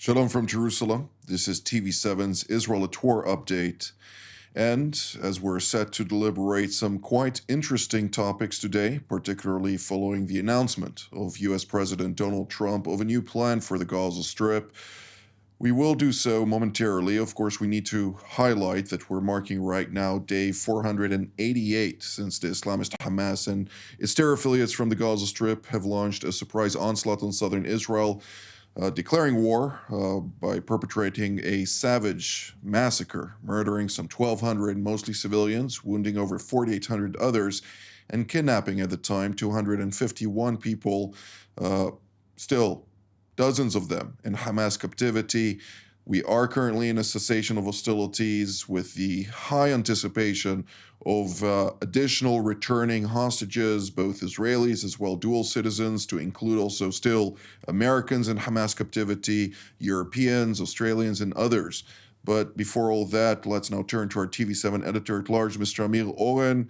Shalom from Jerusalem. This is TV7's Israel Tour update. And as we're set to deliberate some quite interesting topics today, particularly following the announcement of US President Donald Trump of a new plan for the Gaza Strip, we will do so momentarily. Of course, we need to highlight that we're marking right now day 488 since the Islamist Hamas and its terror affiliates from the Gaza Strip have launched a surprise onslaught on southern Israel, declaring war by perpetrating a savage massacre, murdering some 1,200 mostly civilians, wounding over 4,800 others, and kidnapping at the time 251 people, still dozens of them in Hamas captivity. We are currently in a cessation of hostilities with the high anticipation of additional returning hostages, both Israelis as well dual citizens, to include also still Americans in Hamas captivity, Europeans, Australians, and others. But before all that, let's now turn to our TV7 editor-at-large, Mr. Amir Oren.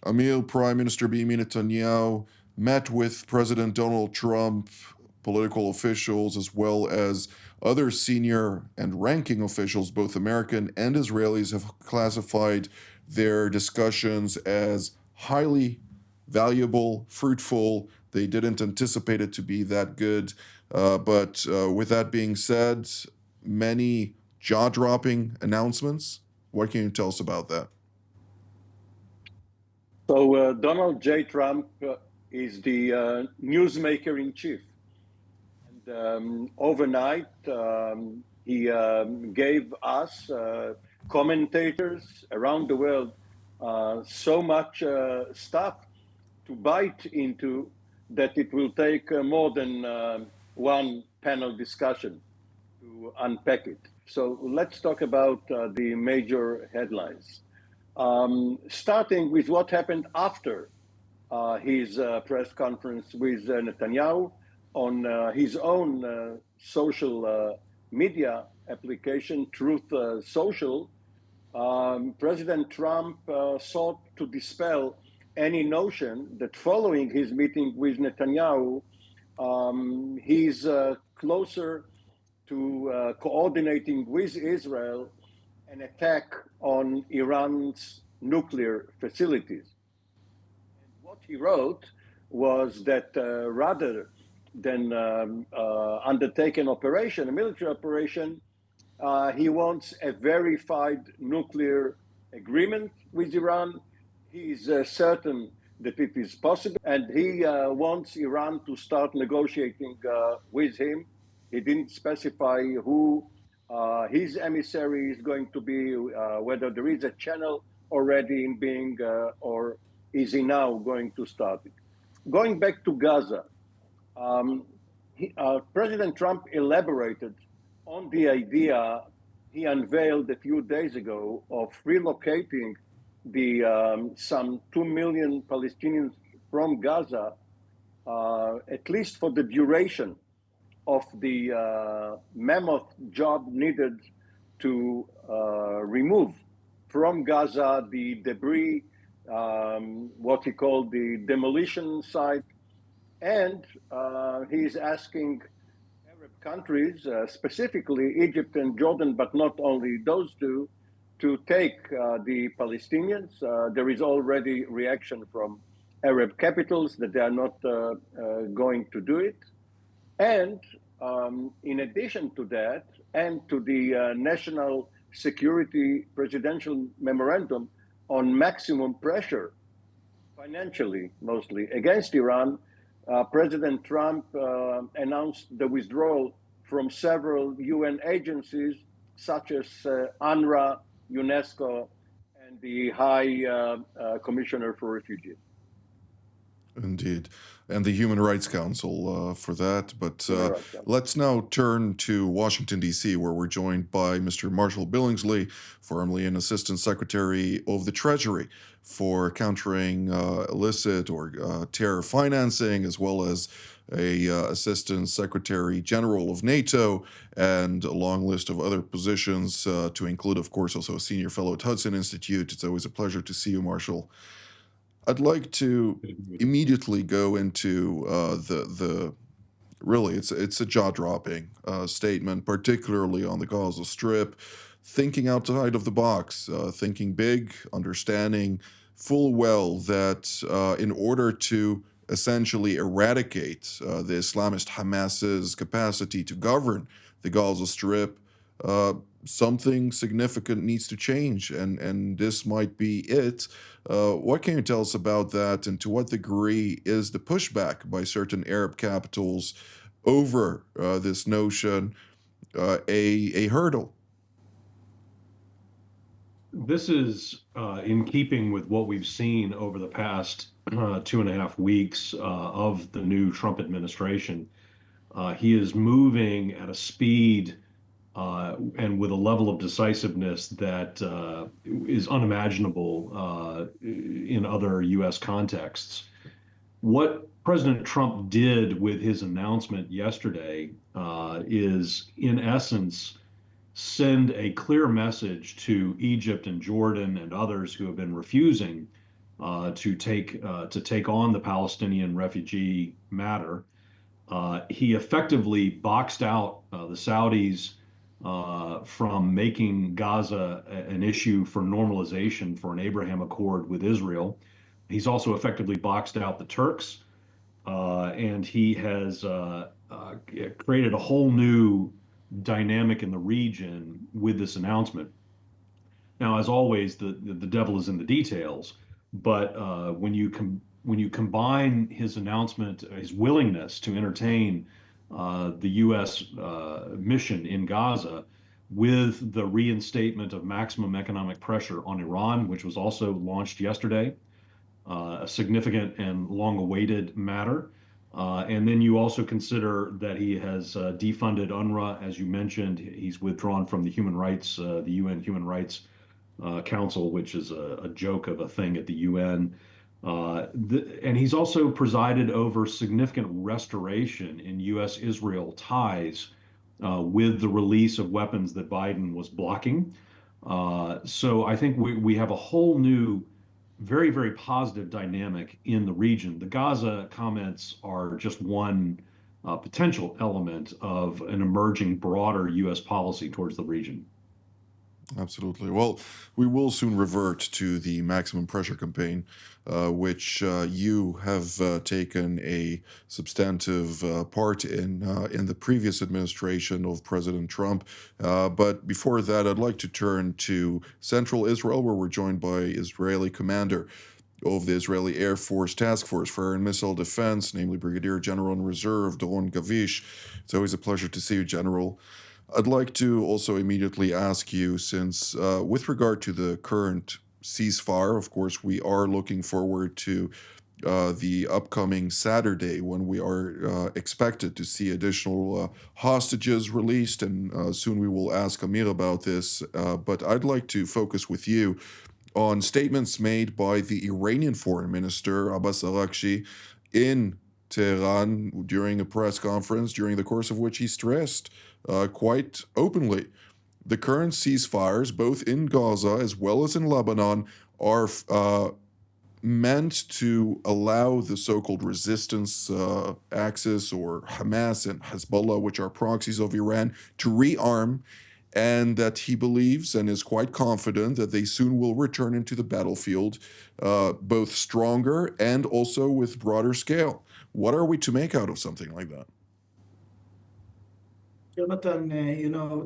Amir, Prime Minister Benjamin Netanyahu met with President Donald Trump, political officials, as well as other senior and ranking officials, both American and Israelis, have classified their discussions as highly valuable, fruitful. They didn't anticipate it to be that good. But with that being said, many jaw-dropping announcements. What can you tell us about that? So Donald J. Trump is the newsmaker in chief. And overnight, he gave us, commentators around the world, so much stuff to bite into that it will take more than one panel discussion to unpack it. So let's talk about the major headlines. Starting with what happened after his press conference with Netanyahu on his own social media application, Truth Social. President Trump sought to dispel any notion that following his meeting with Netanyahu, he's closer to coordinating with Israel an attack on Iran's nuclear facilities. And what he wrote was that rather than undertake an operation, a military operation, he wants a verified nuclear agreement with Iran. He is certain that it is possible, and he wants Iran to start negotiating with him. He didn't specify who his emissary is going to be, whether there is a channel already in being, or is he now going to start it. Going back to Gaza, President Trump elaborated on the idea he unveiled a few days ago of relocating the some 2 million Palestinians from Gaza, at least for the duration of the mammoth job needed to remove from Gaza the debris, what he called the demolition site. And he's asking Arab countries, specifically Egypt and Jordan, but not only those two, to take the Palestinians. There is already reaction from Arab capitals that they are not going to do it. And in addition to that, and to the National Security Presidential Memorandum on maximum pressure, financially mostly, against Iran, President Trump announced the withdrawal from several UN agencies, such as UNRWA, UNESCO, and the High Commissioner for Refugees. Indeed. And the Human Rights Council for that. But let's now turn to Washington, D.C., where we're joined by Mr. Marshall Billingsley, formerly an Assistant Secretary of the Treasury for countering illicit or terror financing, as well as a Assistant Secretary General of NATO, and a long list of other positions to include, of course, also a senior fellow at Hudson Institute. It's always a pleasure to see you, Marshall. I'd like to immediately go into the Really, it's a jaw-dropping statement, particularly on the Gaza Strip. Thinking outside of the box, thinking big, understanding full well that in order to essentially eradicate the Islamist Hamas's capacity to govern the Gaza Strip, uh, something significant needs to change, and this might be it. What can you tell us about that, and to what degree is the pushback by certain Arab capitals over this notion a hurdle? This is in keeping with what we've seen over the past 2.5 weeks of the new Trump administration. He is moving at a speed and with a level of decisiveness that is unimaginable in other U.S. contexts. What President Trump did with his announcement yesterday is, in essence, send a clear message to Egypt and Jordan and others who have been refusing to take on the Palestinian refugee matter. He effectively boxed out the Saudis from making Gaza an issue for normalization for an Abraham Accord with Israel. He's also effectively boxed out the Turks, and he has created a whole new dynamic in the region with this announcement. Now, as always, the devil is in the details. But when you combine his announcement, his willingness to entertain the U.S. Mission in Gaza with the reinstatement of maximum economic pressure on Iran, which was also launched yesterday, a significant and long-awaited matter. And then you also consider that he has defunded UNRWA, as you mentioned. He's withdrawn from the the UN Human Rights Council, which is a joke of a thing at the UN. And he's also presided over significant restoration in U.S.-Israel ties with the release of weapons that Biden was blocking. So I think we have a whole new, very, very positive dynamic in the region. The Gaza comments are just one potential element of an emerging broader U.S. policy towards the region. Absolutely. Well, we will soon revert to the maximum pressure campaign, which you have taken a substantive part in the previous administration of President Trump. But before that, I'd like to turn to central Israel, where we're joined by Israeli commander of the Israeli Air Force Task Force for Air and Missile Defense, namely Brigadier General in Reserve Doron Gavish. It's always a pleasure to see you, General. I'd like to also immediately ask you, since with regard to the current ceasefire, of course, we are looking forward to the upcoming Saturday when we are expected to see additional hostages released, and soon we will ask Amir about this. But I'd like to focus with you on statements made by the Iranian Foreign Minister Abbas Araghchi in Tehran during a press conference, during the course of which he stressed quite openly the current ceasefires, both in Gaza as well as in Lebanon, are meant to allow the so-called resistance axis, or Hamas and Hezbollah, which are proxies of Iran, to rearm, and that he believes and is quite confident that they soon will return into the battlefield, both stronger and also with broader scale. What are we to make out of something like that? Jonathan,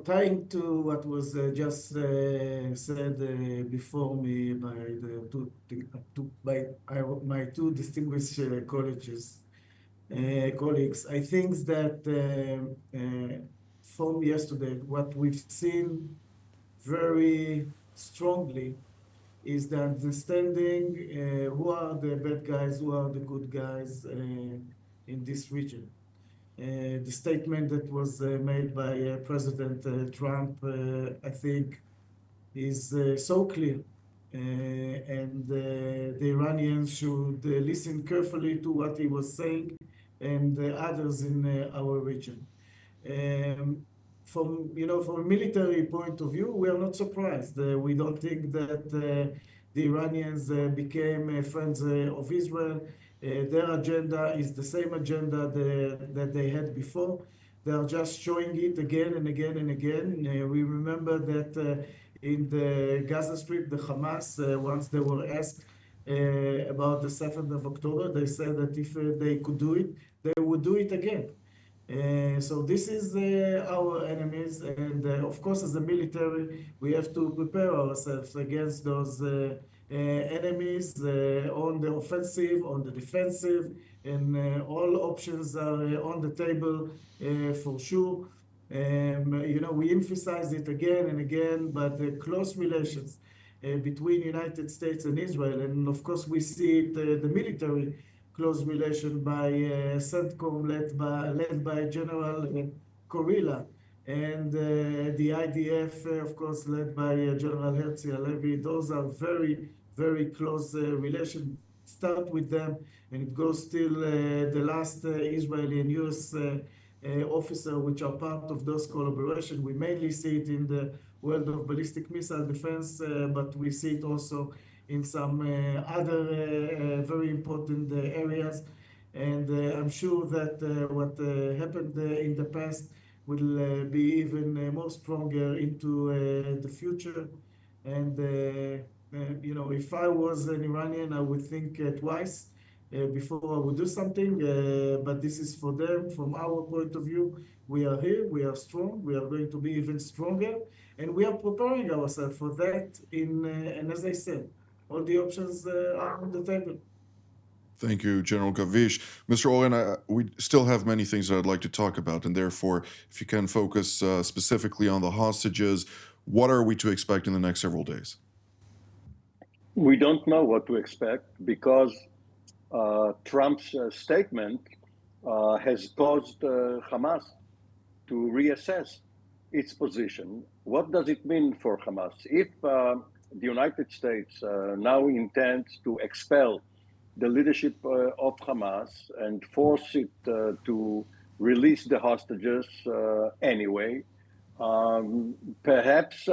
tying to what was just said before me by my two distinguished colleagues, I think that from yesterday, what we've seen very strongly is the understanding who are the bad guys, who are the good guys in this region. The statement that was made by President Trump, I think, is so clear. And the Iranians should listen carefully to what he was saying, and others in our region. From a military point of view, we are not surprised. We don't think that the Iranians became friends of Israel. Their agenda is the same agenda that they had before. They are just showing it again and again and again. We remember that in the Gaza Strip, the Hamas, once they were asked about the 7th of October, they said that if they could do it, they would do it again. So this is our enemies, and of course, as a military, we have to prepare ourselves against those enemies on the offensive, on the defensive, and all options are on the table for sure. We emphasize it again and again, but the close relations between United States and Israel, and of course we see it, the military close relation by CENTCOM led by General Kurila, and the IDF, of course, led by General Herzi Halevi. Those are very, very close relations. Start with them, and it goes till the last Israeli and US officer, which are part of those collaboration. We mainly see it in the world of ballistic missile defense, but we see it also in some other very important areas. And I'm sure that what happened in the past will be even more stronger into the future. And if I was an Iranian, I would think twice before I would do something. But this is for them. From our point of view, we are here, we are strong, we are going to be even stronger, and we are preparing ourselves for that. And as I said, all the options are on the table. Thank you, General Gavish. Mr. Oren, we still have many things that I'd like to talk about, and therefore, if you can focus specifically on the hostages, what are we to expect in the next several days? We don't know what to expect because Trump's statement has caused Hamas to reassess its position. What does it mean for Hamas? If the United States now intends to expel the leadership of Hamas and force it to release the hostages anyway, perhaps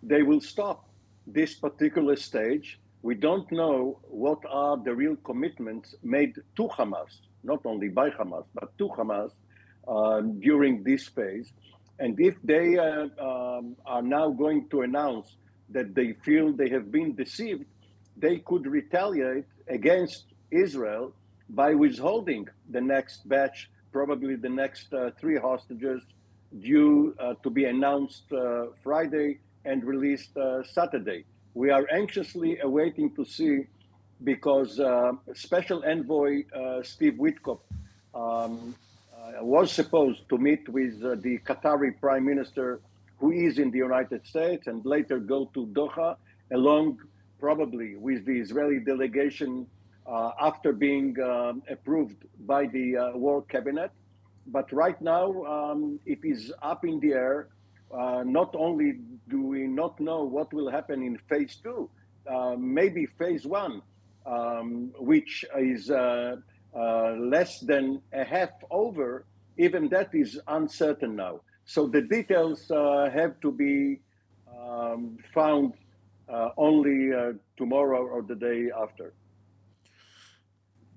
they will stop this particular stage. We don't know what are the real commitments made to Hamas, not only by Hamas, but to Hamas during this phase. And if they are now going to announce that they feel they have been deceived, they could retaliate against Israel by withholding the next batch, probably the next 3 hostages due to be announced Friday and released Saturday. We are anxiously awaiting to see, because Special Envoy Steve Witkoff was supposed to meet with the Qatari Prime Minister, who is in the United States, and later go to Doha, along probably with the Israeli delegation after being approved by the War Cabinet. But right now, it is up in the air. Not only do we not know what will happen in phase 2, maybe phase 1, which is less than a half over, even that is uncertain now. So the details have to be found only tomorrow or the day after.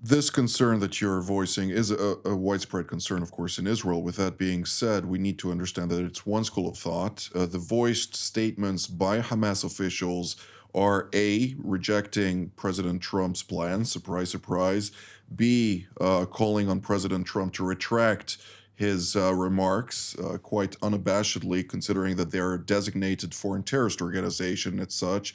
This concern that you're voicing is a widespread concern, of course, in Israel. With that being said, we need to understand that it's one school of thought. The voiced statements by Hamas officials are A, rejecting President Trump's plan, surprise, surprise, B, calling on President Trump to retract his remarks quite unabashedly, considering that they're a designated foreign terrorist organization and such.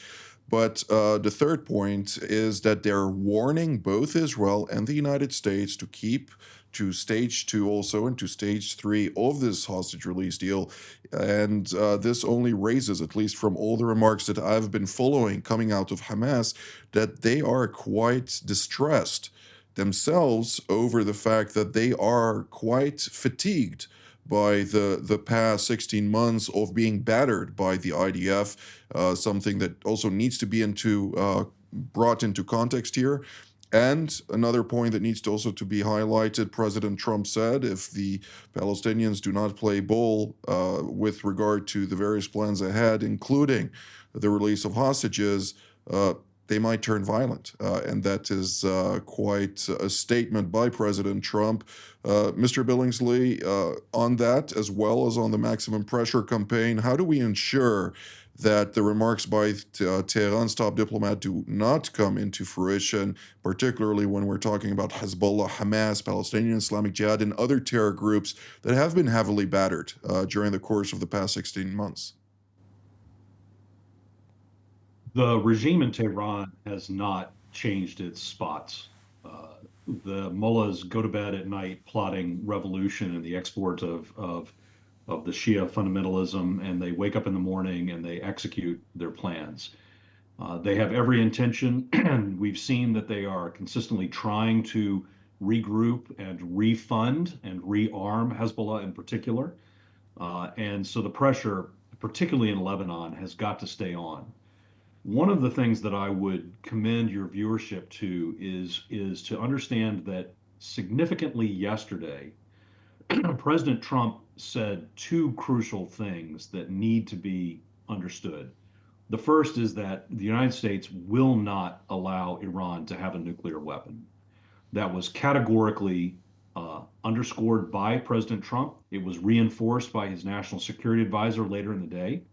But the third point is that they're warning both Israel and the United States to keep to stage 2 also and to stage 3 of this hostage release deal. And this only raises, at least from all the remarks that I've been following coming out of Hamas, that they are quite distressed themselves over the fact that they are quite fatigued by the past 16 months of being battered by the IDF, something that also needs to be brought into context here. And another point that needs to also to be highlighted, President Trump said, if the Palestinians do not play ball with regard to the various plans ahead, including the release of hostages, they might turn violent. And that is quite a statement by President Trump. Mr. Billingsley, on that, as well as on the maximum pressure campaign, how do we ensure that the remarks by Tehran's top diplomat do not come into fruition, particularly when we're talking about Hezbollah, Hamas, Palestinian Islamic Jihad, and other terror groups that have been heavily battered during the course of the past 16 months? The regime in Tehran has not changed its spots. The mullahs go to bed at night plotting revolution and the export of the Shia fundamentalism, and they wake up in the morning and they execute their plans. They have every intention, and we've seen that they are consistently trying to regroup and refund and rearm Hezbollah in particular. And so the pressure, particularly in Lebanon, has got to stay on. One of the things that I would commend your viewership to is to understand that significantly yesterday, President Trump said two crucial things that need to be understood. The first is that the United States will not allow Iran to have a nuclear weapon. That was categorically underscored by President Trump. It was reinforced by his national security advisor later in the day.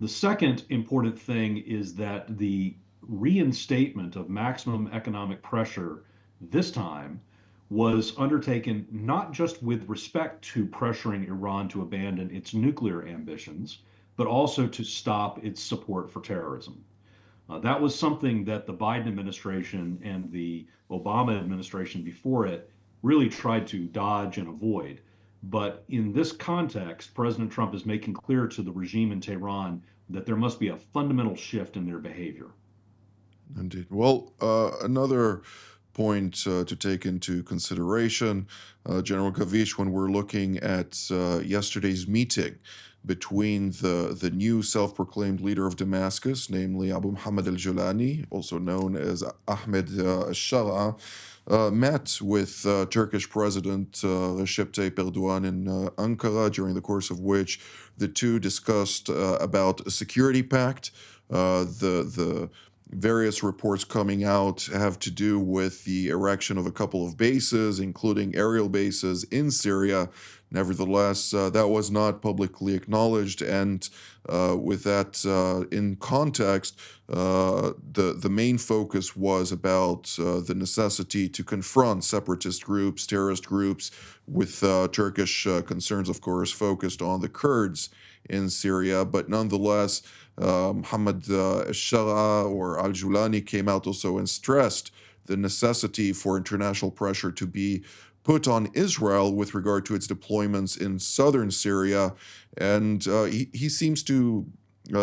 The second important thing is that the reinstatement of maximum economic pressure this time was undertaken not just with respect to pressuring Iran to abandon its nuclear ambitions, but also to stop its support for terrorism. That was something that the Biden administration and the Obama administration before it really tried to dodge and avoid. But in this context, President Trump is making clear to the regime in Tehran that there must be a fundamental shift in their behavior. Indeed. Well, another point to take into consideration, General Kavish, when we're looking at yesterday's meeting between the new self-proclaimed leader of Damascus, namely Abu Muhammad al-Julani, also known as Ahmed al-Shara, met with Turkish President Recep Tayyip Erdogan in Ankara, during the course of which the two discussed about a security pact. The various reports coming out have to do with the erection of a couple of bases, including aerial bases in Syria. Nevertheless, that was not publicly acknowledged, and with that in context, the main focus was about the necessity to confront separatist groups, terrorist groups, with Turkish concerns, of course, focused on the Kurds in Syria. But nonetheless, Muhammad al-Shara or al-Julani came out also and stressed the necessity for international pressure to be put on Israel with regard to its deployments in southern Syria. And he seems to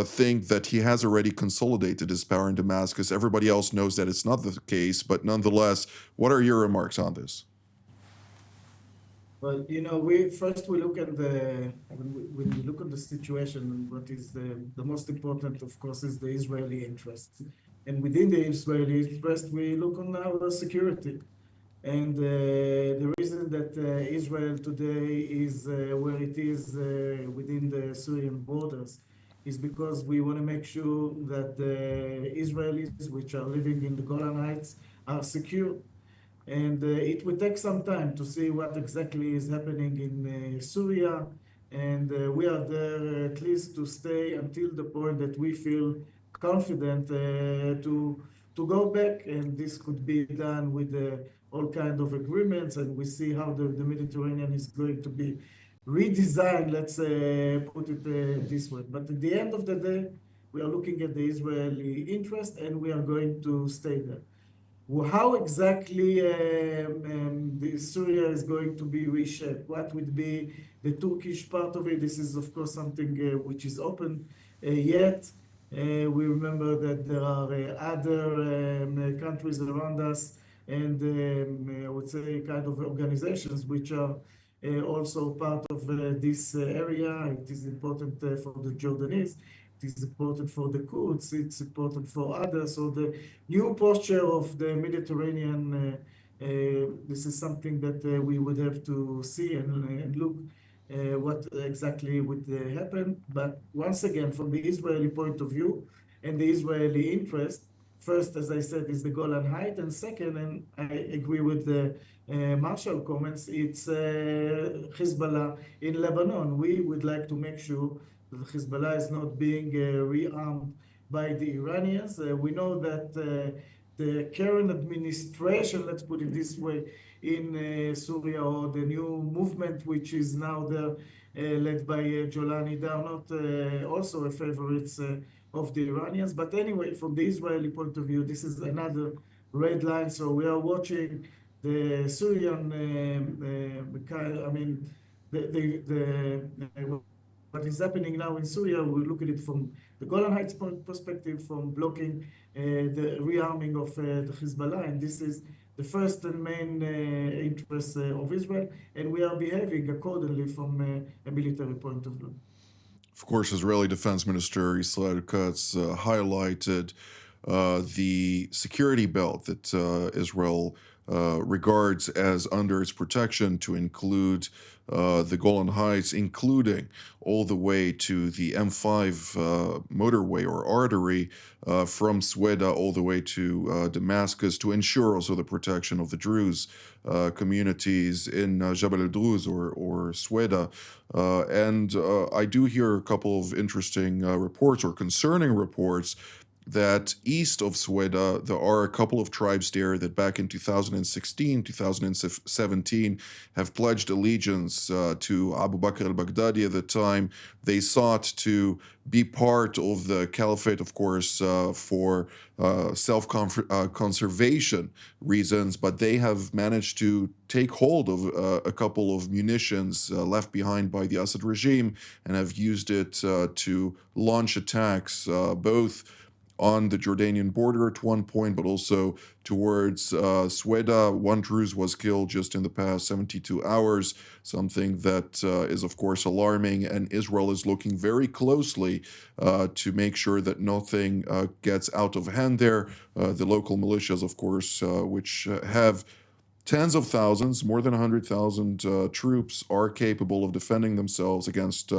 think that he has already consolidated his power in Damascus. Everybody else knows that it's not the case, but nonetheless, what are your remarks on this? Well, we look at when we look at the situation, what is the most important, of course, is the Israeli interest. And within the Israeli interest, we look on our security. And the reason that Israel today is where it is within the Syrian borders is because we want to make sure that the Israelis which are living in the Golan Heights are secure. And it will take some time to see what exactly is happening in Syria. And we are there at least to stay until the point that we feel confident to go back. And this could be done with all kinds of agreements. And we see how the Mediterranean is going to be redesigned, let's put it this way. But at the end of the day, we are looking at the Israeli interest and we are going to stay there. How exactly Syria is going to be reshaped? What would be the Turkish part of it? This is, of course, something which is open yet. We remember that there are other countries around us and I would say kind of organizations which are also part of this area. It is important for the Jordanese. It is important for the Kurds, it's important for others. So the new posture of the Mediterranean, this is something that we would have to see and look what exactly would happen. But once again, from the Israeli point of view and the Israeli interest, First, as I said, is the Golan Heights, and second, and I agree with the Marshall comments, it's Hezbollah in Lebanon. We would like to make sure that Hezbollah is not being rearmed by the Iranians. We know that the current administration, let's put it this way, in Syria, or the new movement which is now there, led by Jolani, they are not also a favorites of the Iranians. But anyway, from the Israeli point of view, this is another red line. So we are watching the Syrian, I mean, what is happening now in Syria. We look at it from the Golan Heights perspective, from blocking the rearming of the Hezbollah, and this is the first and main interest of Israel, and we are behaving accordingly from a military point of view. Of course, Israeli Defense Minister Israel Katz highlighted the security belt that Israel regards as under its protection, to include the Golan Heights, including all the way to the M5 motorway or artery from Sweda all the way to Damascus, to ensure also the protection of the Druze communities in Jabal al-Druz or Sweda. And I do hear a couple of interesting reports, or concerning reports, that east of Sweda, there are a couple of tribes there that back in 2016, 2017 have pledged allegiance to Abu Bakr al-Baghdadi at the time. They sought to be part of the caliphate, of course, for self-conservation reasons, but they have managed to take hold of a couple of munitions left behind by the Assad regime, and have used it to launch attacks both on the Jordanian border at one point, but also towards Sweda. One Druze was killed just in the past 72 hours, something that is, of course, alarming, and Israel is looking very closely to make sure that nothing gets out of hand there. The local militias, of course, which have tens of thousands, more than 100,000 troops, are capable of defending themselves against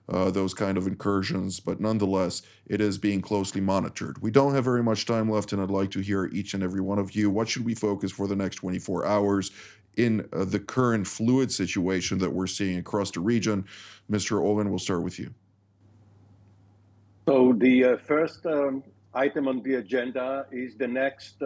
those kind of incursions, but nonetheless, it is being closely monitored. We don't have very much time left, and I'd like to hear each and every one of you. What should we focus for the next 24 hours in the current fluid situation that we're seeing across the region? Mr. Owen, we'll start with you. So the first item on the agenda is the next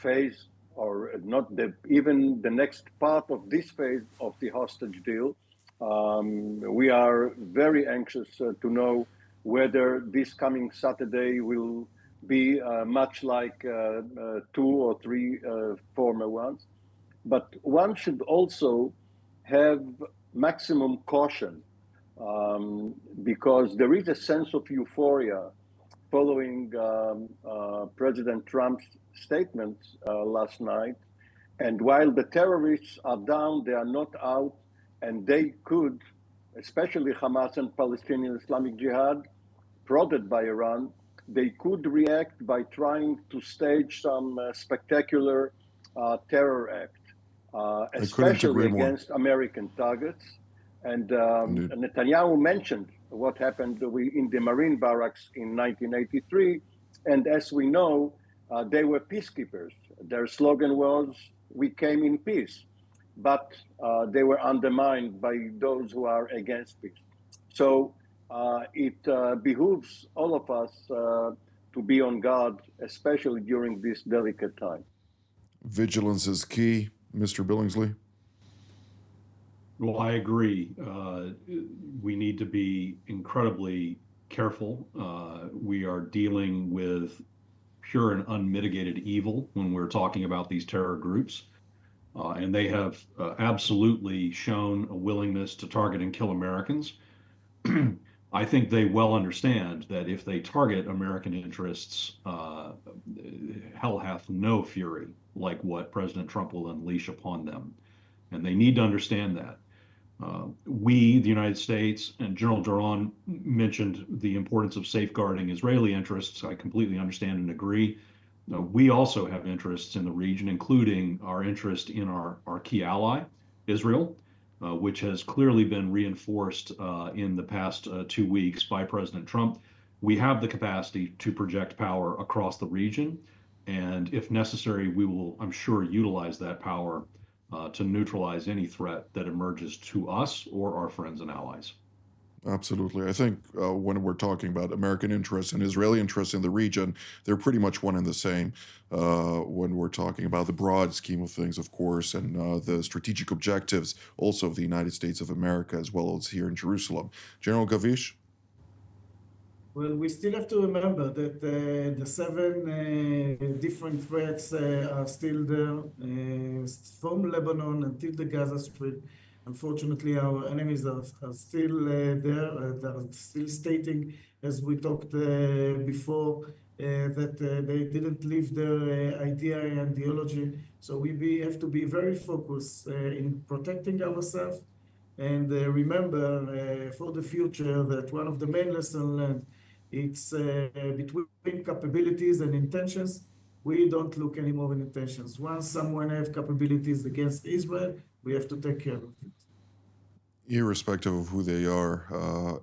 phase, or not even the next part of this phase of the hostage deal. We are very anxious to know whether this coming Saturday will be much like 2 or 3 former ones. But one should also have maximum caution, because there is a sense of euphoria following President Trump's statements last night. And while the terrorists are down, they are not out. And they could, especially Hamas and Palestinian Islamic Jihad, prodded by Iran, they could react by trying to stage some spectacular terror act, especially against American targets. And Netanyahu mentioned what happened in the Marine barracks in 1983. And as we know, they were peacekeepers. Their slogan was, "We came in peace." But they were undermined by those who are against peace. So it behooves all of us to be on guard, especially during this delicate time. Vigilance is key. Mr. Billingsley? Well, I agree. We need to be incredibly careful. We are dealing with pure and unmitigated evil when we're talking about these terror groups. And they have absolutely shown a willingness to target and kill Americans. I think they well understand that if they target American interests, hell hath no fury like what President Trump will unleash upon them. And they need to understand that. We, the United States, and General Duran mentioned the importance of safeguarding Israeli interests. I completely understand and agree. We also have interests in the region, including our interest in our key ally, Israel, which has clearly been reinforced in the past 2 weeks by President Trump. we have the capacity to project power across the region. And if necessary, we will, I'm sure, utilize that power to neutralize any threat that emerges to us or our friends and allies. Absolutely. I think when we're talking about American interests and Israeli interests in the region, they're pretty much one and the same. When we're talking about the broad scheme of things, of course, and the strategic objectives also of the United States of America, as well as here in Jerusalem. General Gavish? Well, we still have to remember that the seven different threats are still there from Lebanon until the Gaza Strip. Unfortunately, our enemies are still there. They are still stating, as we talked before, that they didn't leave their idea and ideology. So we have to be very focused in protecting ourselves. And remember for the future that one of the main lessons learned, it's between capabilities and intentions. We don't look anymore in intentions. Once someone has capabilities against Israel, we have to take care of it. Irrespective of who they are,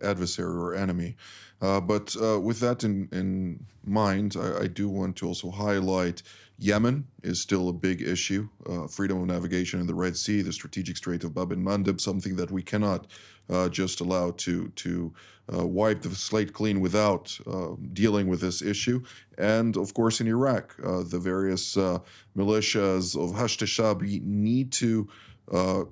adversary or enemy. But with that in mind, I do want to also highlight Yemen is still a big issue. Freedom of navigation in the Red Sea, the strategic Strait of Bab el-Mandeb, something that we cannot just allow to wipe the slate clean without dealing with this issue. And of course, in Iraq, the various militias of Hashd al-Shaabi need to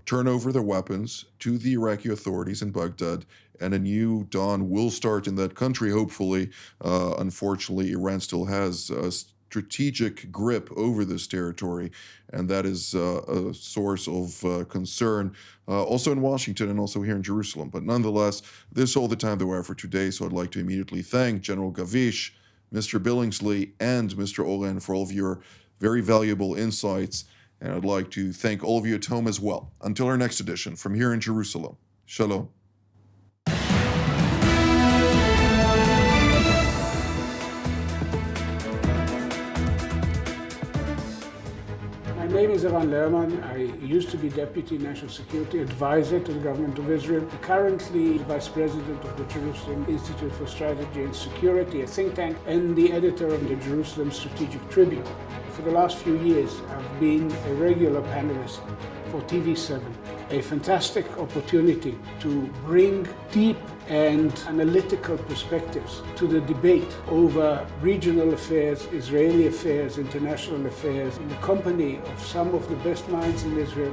turn over their weapons to the Iraqi authorities in Baghdad, and a new dawn will start in that country, hopefully. Unfortunately, Iran still has a strategic grip over this territory, and that is a source of concern also in Washington and also here in Jerusalem. But nonetheless, this is all the time that we have for today, so I'd like to immediately thank General Gavish, Mr. Billingsley, and Mr. Oren for all of your very valuable insights. And I'd like to thank all of you at home as well. Until our next edition, from here in Jerusalem, Shalom. My name is Eran Lerman. I used to be Deputy National Security Advisor to the Government of Israel, currently Vice President of the Jerusalem Institute for Strategy and Security, a think tank, and the editor of the Jerusalem Strategic Tribune. For the last few years, I've been a regular panelist for TV7, a fantastic opportunity to bring deep and analytical perspectives to the debate over regional affairs, Israeli affairs, international affairs, in the company of some of the best minds in Israel.